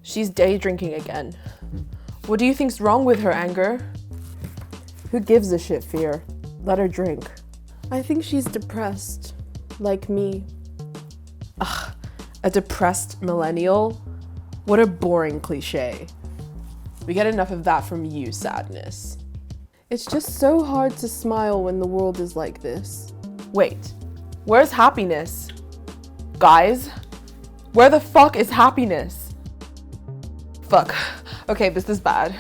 She's day drinking again. What do you think's wrong with her, Anger? Who gives a shit, Fear? Let her drink. I think she's depressed, like me. Ugh, a depressed millennial? What a boring cliche. We get enough of that from you, Sadness. It's just so hard to smile when the world is like this. Wait, where's happiness? Guys, where the fuck is happiness? Fuck. Okay, this is bad.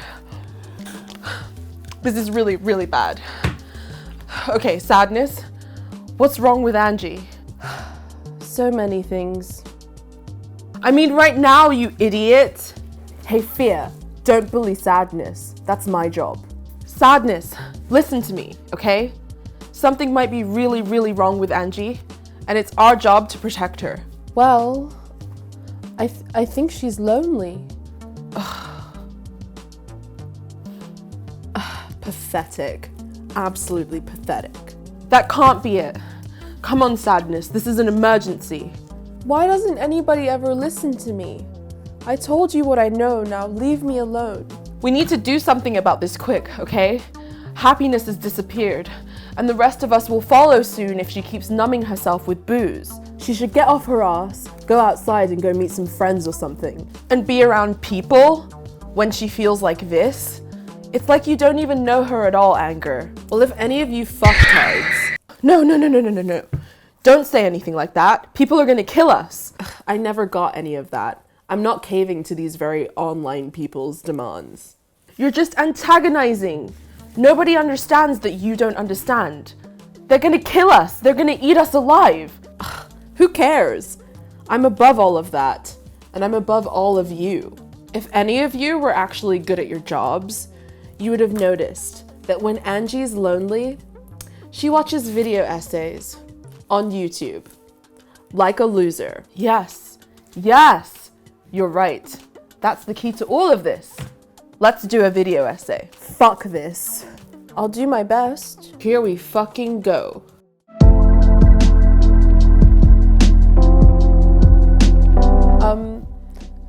This is really, really bad. Okay, Sadness, what's wrong with Angie? So many things. I mean, right now, you idiot. Hey, Fear, don't bully Sadness. That's my job. Sadness, listen to me, okay? Something might be really, really wrong with Angie, and it's our job to protect her. Well, I think she's lonely. Pathetic. Absolutely pathetic. That can't be it. Come on, Sadness, this is an emergency. Why doesn't anybody ever listen to me? I told you what I know, now leave me alone. We need to do something about this quick, okay? Happiness has disappeared, and the rest of us will follow soon if she keeps numbing herself with booze. She should get off her ass, go outside and go meet some friends or something. And be around people when she feels like this? It's like you don't even know her at all, Anger. Well, if any of you fucktards... No. Don't say anything like that. People are gonna kill us. I never got any of that. I'm not caving to these very online people's demands. You're just antagonizing. Nobody understands that you don't understand. They're gonna kill us. They're gonna eat us alive. Who cares? I'm above all of that, and I'm above all of you. If any of you were actually good at your jobs, you would have noticed that when Angie's lonely, she watches video essays on YouTube. Like a loser. Yes, you're right. That's the key to all of this. Let's do a video essay. Fuck this. I'll do my best. Here we fucking go.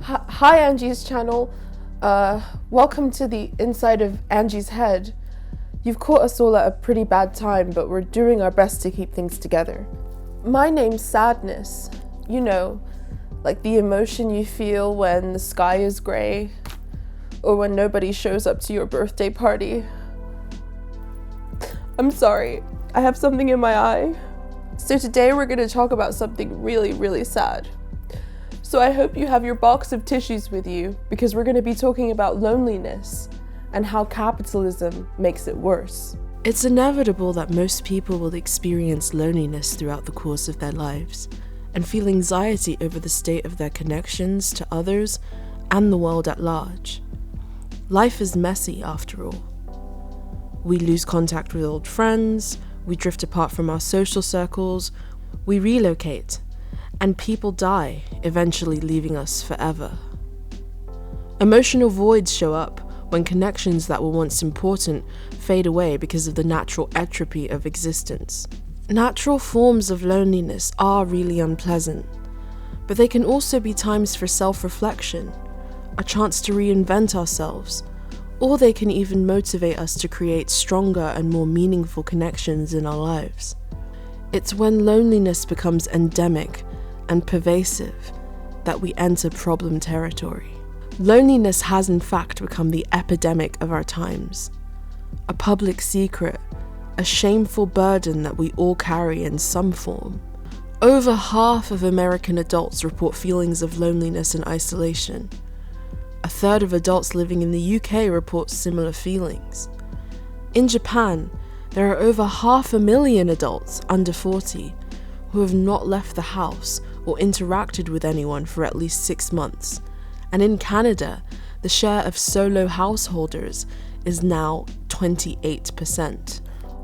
Hi Angie's channel. Welcome to the inside of Angie's head. You've caught us all at a pretty bad time, but we're doing our best to keep things together. My name's Sadness. You know, like the emotion you feel when the sky is gray, or when nobody shows up to your birthday party. I'm sorry, I have something in my eye. So today we're gonna talk about something really, really sad. So I hope you have your box of tissues with you, because we're gonna be talking about loneliness and how capitalism makes it worse. It's inevitable that most people will experience loneliness throughout the course of their lives and feel anxiety over the state of their connections to others and the world at large. Life is messy after all. We lose contact with old friends, we drift apart from our social circles, we relocate, and people die, eventually leaving us forever. Emotional voids show up when connections that were once important fade away because of the natural entropy of existence. Natural forms of loneliness are really unpleasant, but they can also be times for self-reflection, a chance to reinvent ourselves, or they can even motivate us to create stronger and more meaningful connections in our lives. It's when loneliness becomes endemic and pervasive that we enter problem territory. Loneliness has in fact become the epidemic of our times, a public secret, a shameful burden that we all carry in some form. Over half of American adults report feelings of loneliness and isolation. A third of adults living in the UK report similar feelings. In Japan, there are over 500,000 adults under 40 who have not left the house or interacted with anyone for at least 6 months. And in Canada, the share of solo householders is now 28%.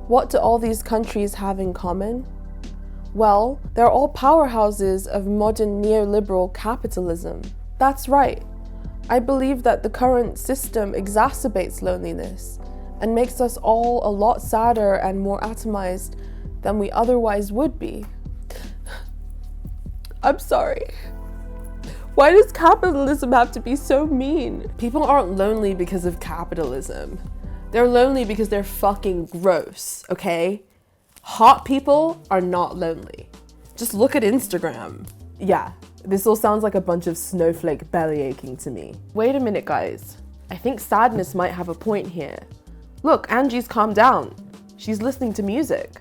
What do all these countries have in common? Well, they're all powerhouses of modern neoliberal capitalism. That's right. I believe that the current system exacerbates loneliness and makes us all a lot sadder and more atomized than we otherwise would be. I'm sorry. Why does capitalism have to be so mean? People aren't lonely because of capitalism. They're lonely because they're fucking gross, okay? Hot people are not lonely. Just look at Instagram. Yeah, this all sounds like a bunch of snowflake belly aching to me. Wait a minute, guys. I think sadness might have a point here. Look, Angie's calmed down. She's listening to music.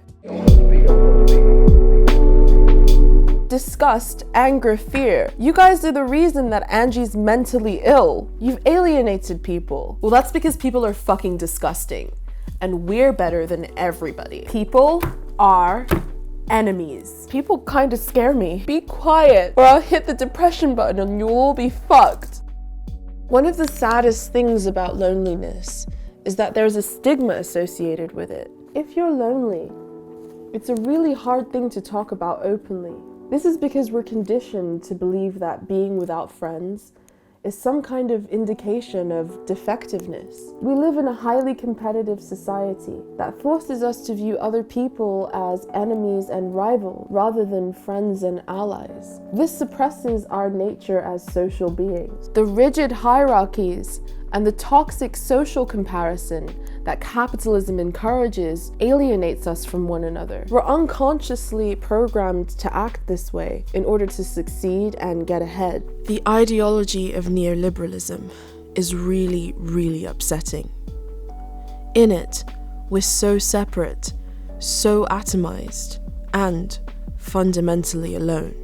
Disgust, anger, fear. You guys are the reason that Angie's mentally ill. You've alienated people. Well, that's because people are fucking disgusting. And we're better than everybody. People are enemies. People kinda scare me. Be quiet, or I'll hit the depression button and you'll all be fucked. One of the saddest things about loneliness is that there's a stigma associated with it. If you're lonely, it's a really hard thing to talk about openly. This is because we're conditioned to believe that being without friends is some kind of indication of defectiveness. We live in a highly competitive society that forces us to view other people as enemies and rivals rather than friends and allies. This suppresses our nature as social beings. The rigid hierarchies and the toxic social comparison that capitalism encourages alienates us from one another. We're unconsciously programmed to act this way in order to succeed and get ahead. The ideology of neoliberalism is really, really upsetting. In it, we're so separate, so atomized, and fundamentally alone.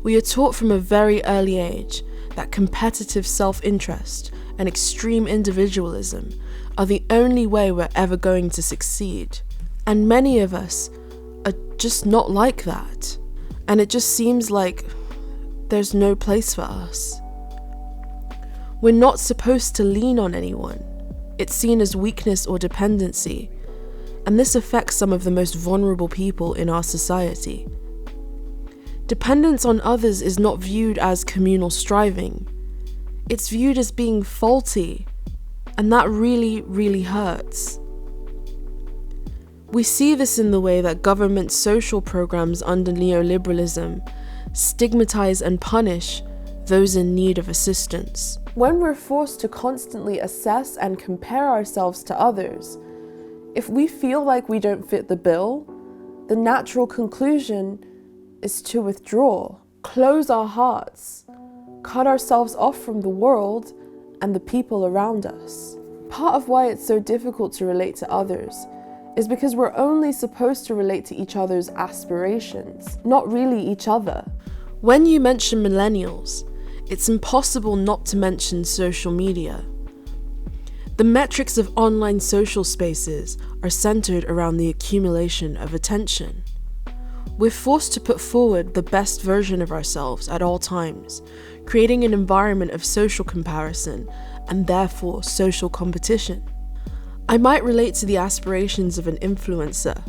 We are taught from a very early age that competitive self-interest and extreme individualism are the only way we're ever going to succeed. And many of us are just not like that. And it just seems like there's no place for us. We're not supposed to lean on anyone. It's seen as weakness or dependency. And this affects some of the most vulnerable people in our society. Dependence on others is not viewed as communal striving. It's viewed as being faulty, and that really, really hurts. We see this in the way that government social programs under neoliberalism stigmatize and punish those in need of assistance. When we're forced to constantly assess and compare ourselves to others, if we feel like we don't fit the bill, the natural conclusion is to withdraw, close our hearts, cut ourselves off from the world and the people around us. Part of why it's so difficult to relate to others is because we're only supposed to relate to each other's aspirations, not really each other. When you mention millennials, it's impossible not to mention social media. The metrics of online social spaces are centered around the accumulation of attention. We're forced to put forward the best version of ourselves at all times, creating an environment of social comparison and therefore social competition. I might relate to the aspirations of an influencer,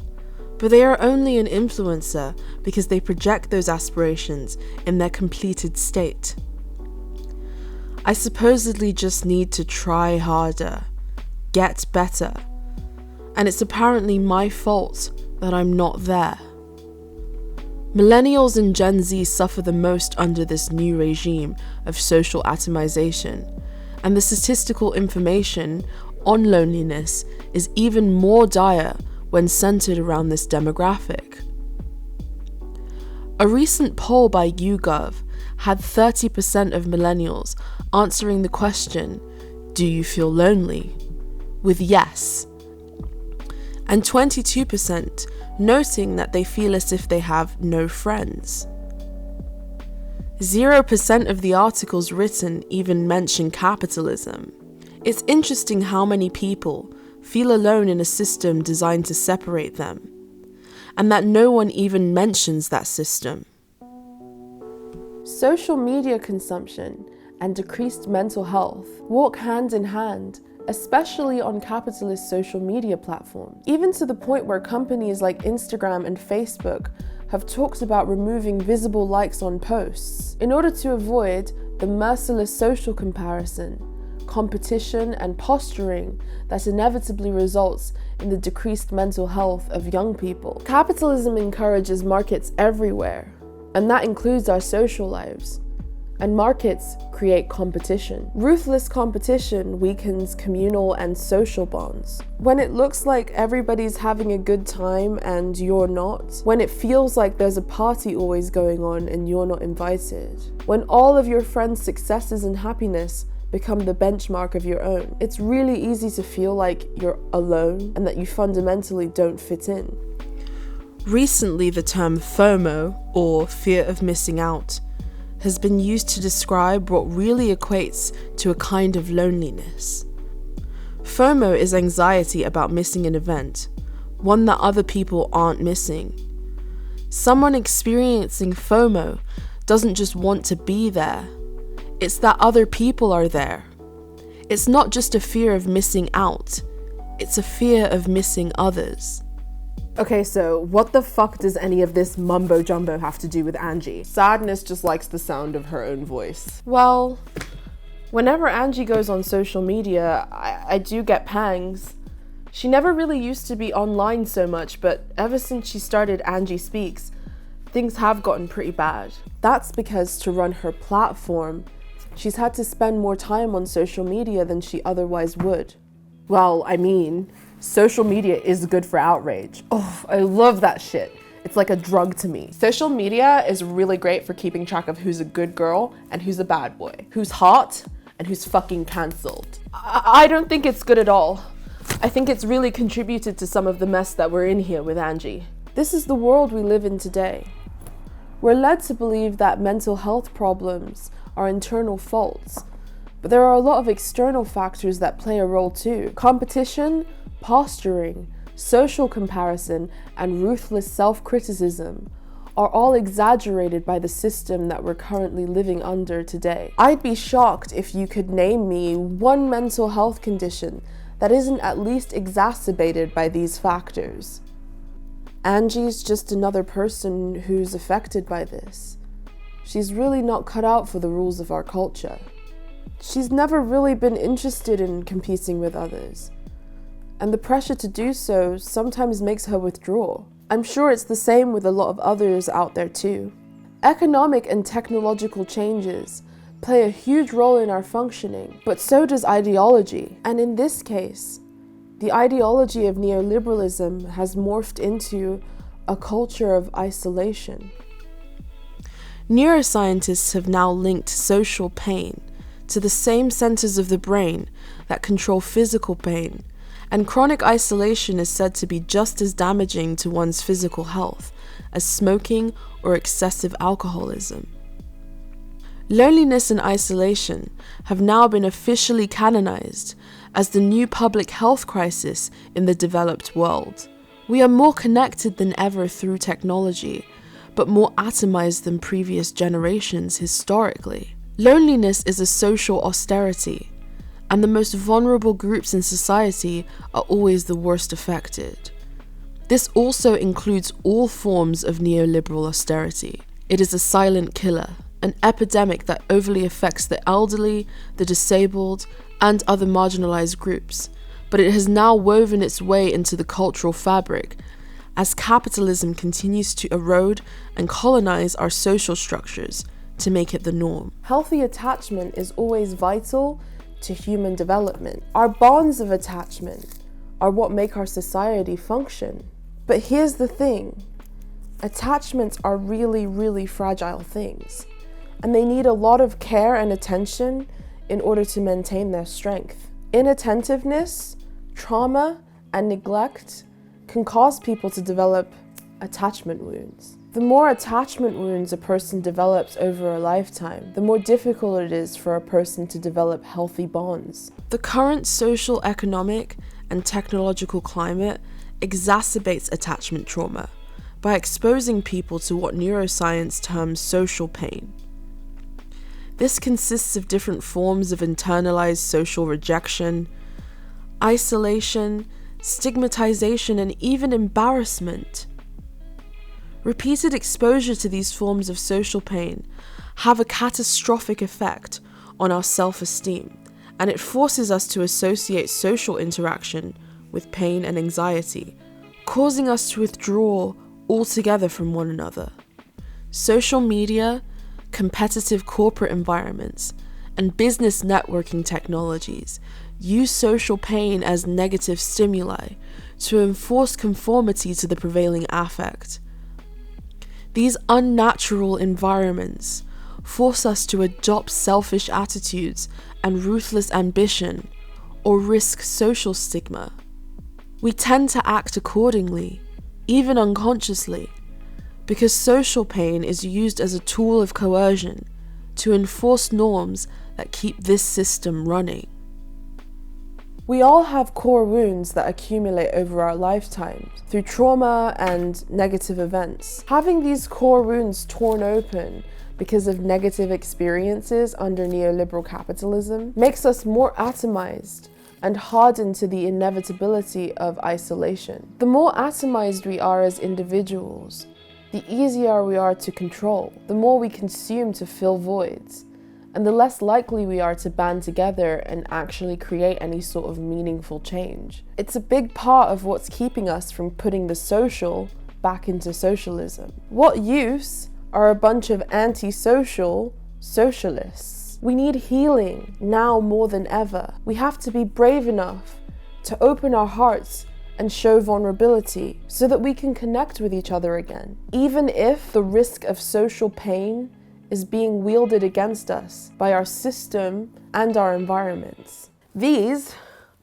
but they are only an influencer because they project those aspirations in their completed state. I supposedly just need to try harder, get better, and it's apparently my fault that I'm not there. Millennials and Gen Z suffer the most under this new regime of social atomization, and the statistical information on loneliness is even more dire when centered around this demographic. A recent poll by YouGov had 30% of millennials answering the question, "Do you feel lonely?" with yes, and 22% noting that they feel as if they have no friends. 0% of the articles written even mention capitalism. It's interesting how many people feel alone in a system designed to separate them, and that no one even mentions that system. Social media consumption and decreased mental health walk hand in hand, especially on capitalist social media platforms, even to the point where companies like Instagram and Facebook have talked about removing visible likes on posts in order to avoid the merciless social comparison, competition, and posturing that inevitably results in the decreased mental health of young people. Capitalism encourages markets everywhere, and that includes our social lives. And markets create competition. Ruthless competition weakens communal and social bonds. When it looks like everybody's having a good time and you're not, when it feels like there's a party always going on and you're not invited, when all of your friends' successes and happiness become the benchmark of your own, it's really easy to feel like you're alone and that you fundamentally don't fit in. Recently, the term FOMO, or fear of missing out, has been used to describe what really equates to a kind of loneliness. FOMO is anxiety about missing an event, one that other people aren't missing. Someone experiencing FOMO doesn't just want to be there, it's that other people are there. It's not just a fear of missing out, it's a fear of missing others. Okay, so what the fuck does any of this mumbo jumbo have to do with Angie? Sadness just likes the sound of her own voice. Well, whenever Angie goes on social media, I do get pangs. She never really used to be online so much, but ever since she started Angie Speaks, things have gotten pretty bad. That's because to run her platform, she's had to spend more time on social media than she otherwise would. Well, I mean, social media is good for outrage. Oh, I love that shit. It's like a drug to me. Social media is really great for keeping track of who's a good girl and who's a bad boy, who's hot and who's fucking cancelled. I don't think it's good at all. I think it's really contributed to some of the mess that we're in here with Angie. This is the world we live in today. We're led to believe that mental health problems are internal faults, but there are a lot of external factors that play a role too. Competition, posturing, social comparison, and ruthless self-criticism are all exaggerated by the system that we're currently living under today. I'd be shocked if you could name me one mental health condition that isn't at least exacerbated by these factors. Angie's just another person who's affected by this. She's really not cut out for the rules of our culture. She's never really been interested in competing with others, and the pressure to do so sometimes makes her withdraw. I'm sure it's the same with a lot of others out there too. Economic and technological changes play a huge role in our functioning, but so does ideology. And in this case, the ideology of neoliberalism has morphed into a culture of isolation. Neuroscientists have now linked social pain to the same centers of the brain that control physical pain, and chronic isolation is said to be just as damaging to one's physical health as smoking or excessive alcoholism. Loneliness and isolation have now been officially canonized as the new public health crisis in the developed world. We are more connected than ever through technology, but more atomized than previous generations historically. Loneliness is a social austerity, and the most vulnerable groups in society are always the worst affected. This also includes all forms of neoliberal austerity. It is a silent killer, an epidemic that overly affects the elderly, the disabled, and other marginalized groups, but it has now woven its way into the cultural fabric as capitalism continues to erode and colonize our social structures to make it the norm. Healthy attachment is always vital to human development. Our bonds of attachment are what make our society function. But here's the thing, attachments are really, really fragile things, and they need a lot of care and attention in order to maintain their strength. Inattentiveness, trauma, and neglect can cause people to develop attachment wounds. The more attachment wounds a person develops over a lifetime, the more difficult it is for a person to develop healthy bonds. The current social, economic, and technological climate exacerbates attachment trauma by exposing people to what neuroscience terms social pain. This consists of different forms of internalized social rejection, isolation, stigmatization, and even embarrassment. Repeated exposure to these forms of social pain have a catastrophic effect on our self-esteem, and it forces us to associate social interaction with pain and anxiety, causing us to withdraw altogether from one another. Social media, competitive corporate environments, and business networking technologies use social pain as negative stimuli to enforce conformity to the prevailing affect. These unnatural environments force us to adopt selfish attitudes and ruthless ambition, or risk social stigma. We tend to act accordingly, even unconsciously, because social pain is used as a tool of coercion to enforce norms that keep this system running. We all have core wounds that accumulate over our lifetimes through trauma and negative events. Having these core wounds torn open because of negative experiences under neoliberal capitalism makes us more atomized and hardened to the inevitability of isolation. The more atomized we are as individuals, the easier we are to control, the more we consume to fill voids, and the less likely we are to band together and actually create any sort of meaningful change. It's a big part of what's keeping us from putting the social back into socialism. What use are a bunch of antisocial socialists? We need healing now more than ever. We have to be brave enough to open our hearts and show vulnerability so that we can connect with each other again, even if the risk of social pain is being wielded against us by our system and our environments. These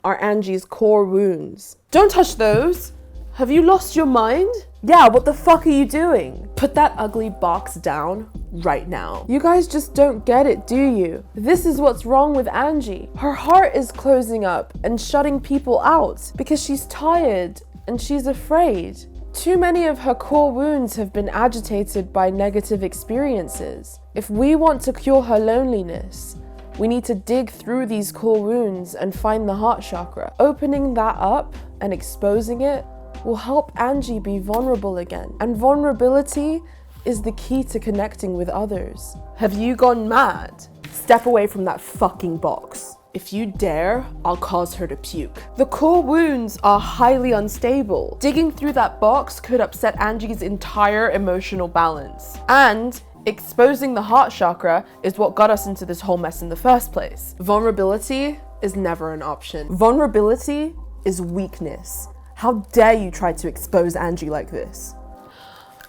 are Angie's core wounds. Don't touch those! Have you lost your mind? Yeah, what the fuck are you doing? Put that ugly box down right now. You guys just don't get it, do you? This is what's wrong with Angie. Her heart is closing up and shutting people out because she's tired and she's afraid. Too many of her core wounds have been agitated by negative experiences. If we want to cure her loneliness, we need to dig through these core wounds and find the heart chakra. Opening that up and exposing it will help Angie be vulnerable again. And vulnerability is the key to connecting with others. Have you gone mad? Step away from that fucking box. If you dare, I'll cause her to puke. The core wounds are highly unstable. Digging through that box could upset Angie's entire emotional balance. And exposing the heart chakra is what got us into this whole mess in the first place. Vulnerability is never an option. Vulnerability is weakness. How dare you try to expose Angie like this?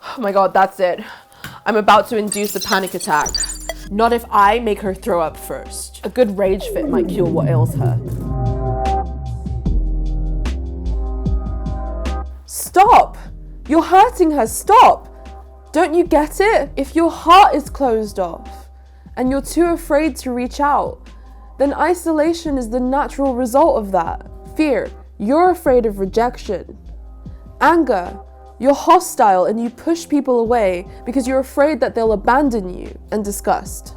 Oh my god, that's it. I'm about to induce a panic attack. Not if I make her throw up first. A good rage fit might cure what ails her. Stop! You're hurting her, stop! Don't you get it? If your heart is closed off and you're too afraid to reach out, then isolation is the natural result of that. Fear, you're afraid of rejection. Anger, you're hostile and you push people away because you're afraid that they'll abandon you. And disgust.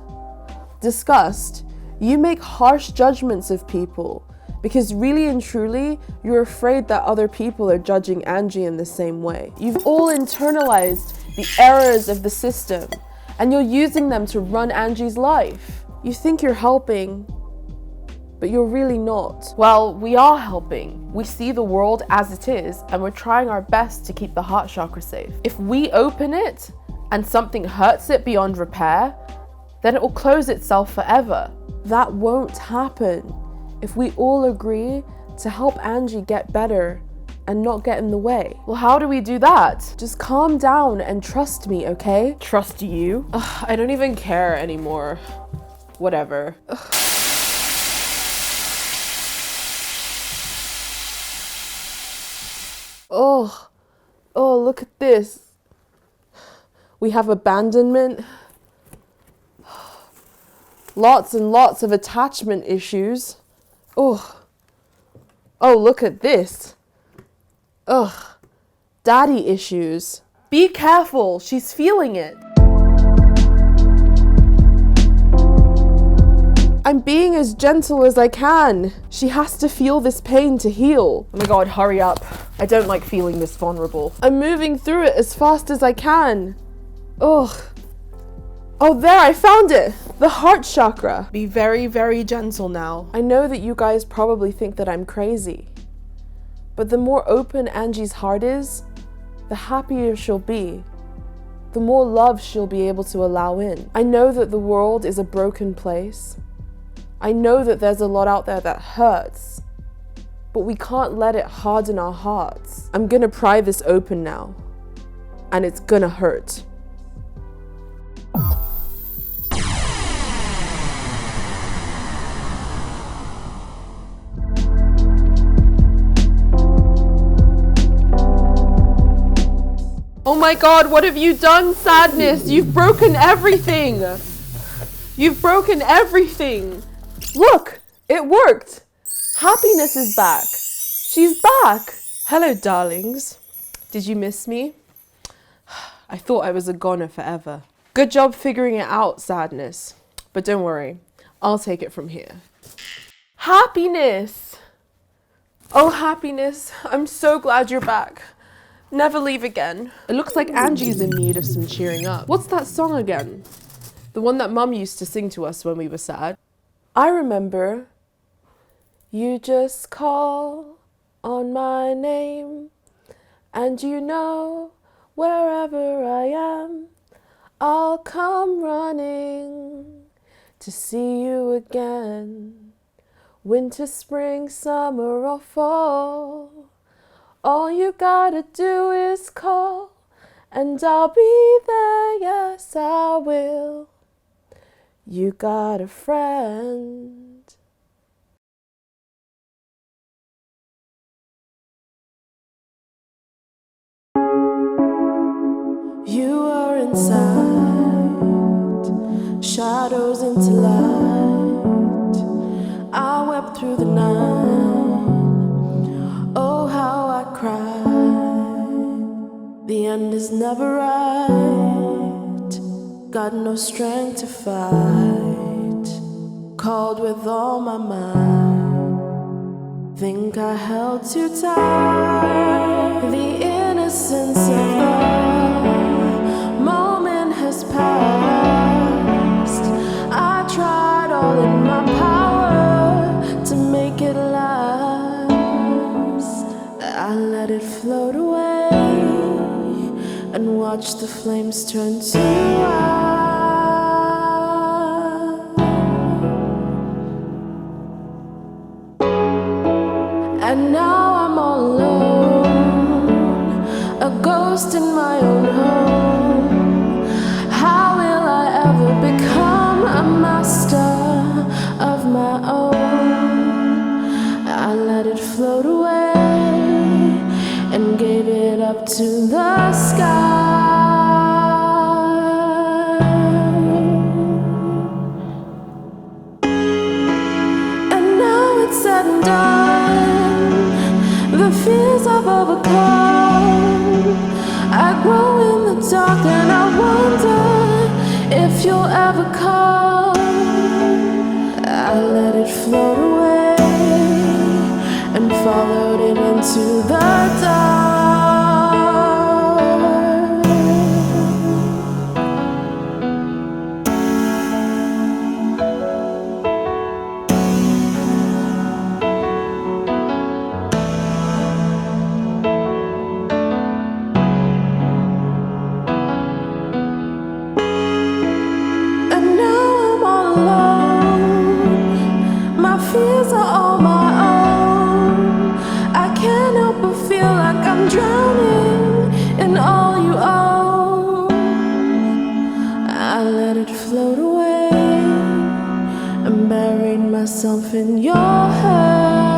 Disgust, you make harsh judgments of people because really and truly, you're afraid that other people are judging Angie in the same way. You've all internalized the errors of the system and you're using them to run Angie's life. You think you're helping, but you're really not. Well, we are helping. We see the world as it is, and we're trying our best to keep the heart chakra safe. If we open it and something hurts it beyond repair, then it will close itself forever. That won't happen if we all agree to help Angie get better and not get in the way. Well, how do we do that? Just calm down and trust me, okay? Trust you? Ugh, I don't even care anymore. Whatever. Ugh. Oh, look at this. We have abandonment. Lots and lots of attachment issues. Oh, look at this. Daddy issues. Be careful, she's feeling it. I'm being as gentle as I can. She has to feel this pain to heal. Oh my god, hurry up. I don't like feeling this vulnerable. I'm moving through it as fast as I can. Ugh. Oh, there, I found it! The heart chakra. Be very, very gentle now. I know that you guys probably think that I'm crazy, but the more open Angie's heart is, the happier she'll be. The more love she'll be able to allow in. I know that the world is a broken place. I know that there's a lot out there that hurts, but we can't let it harden our hearts. I'm gonna pry this open now, and it's gonna hurt. Oh my god, what have you done, sadness? You've broken everything. You've broken everything. Look, it worked. Happiness is back. She's back. Hello, darlings. Did you miss me? I thought I was a goner forever. Good job figuring it out, sadness. But don't worry, I'll take it from here. Happiness. Oh, happiness. I'm so glad you're back. Never leave again. It looks like Angie's in need of some cheering up. What's that song again? The one that Mum used to sing to us when we were sad. I remember. You just call on my name, and you know wherever I am, I'll come running to see you again. Winter, spring, summer, or fall, all you gotta do is call, and I'll be there, yes I will. You got a friend. You are inside, shadows into light. I wept through the night. Oh, how I cried. The end is never right. Got no strength to fight. Called with all my might. Think I held too tight. The innocence of the moment has passed. I tried all in my power to make it last. I let it float away and watch the flames turn to ice. And now I'm all alone, a ghost in my own home. How will I ever become a master of my own? I let it float away and gave it up to the sky. And now it's said and done, the fears I've overcome. I grow in the dark and I wonder if you'll ever come. I let it float away and followed it into the dark. And now I'm all alone, my fears are all my own. I can't help but feel like I'm drowning in all you own. I let it float away and buried myself in your hair.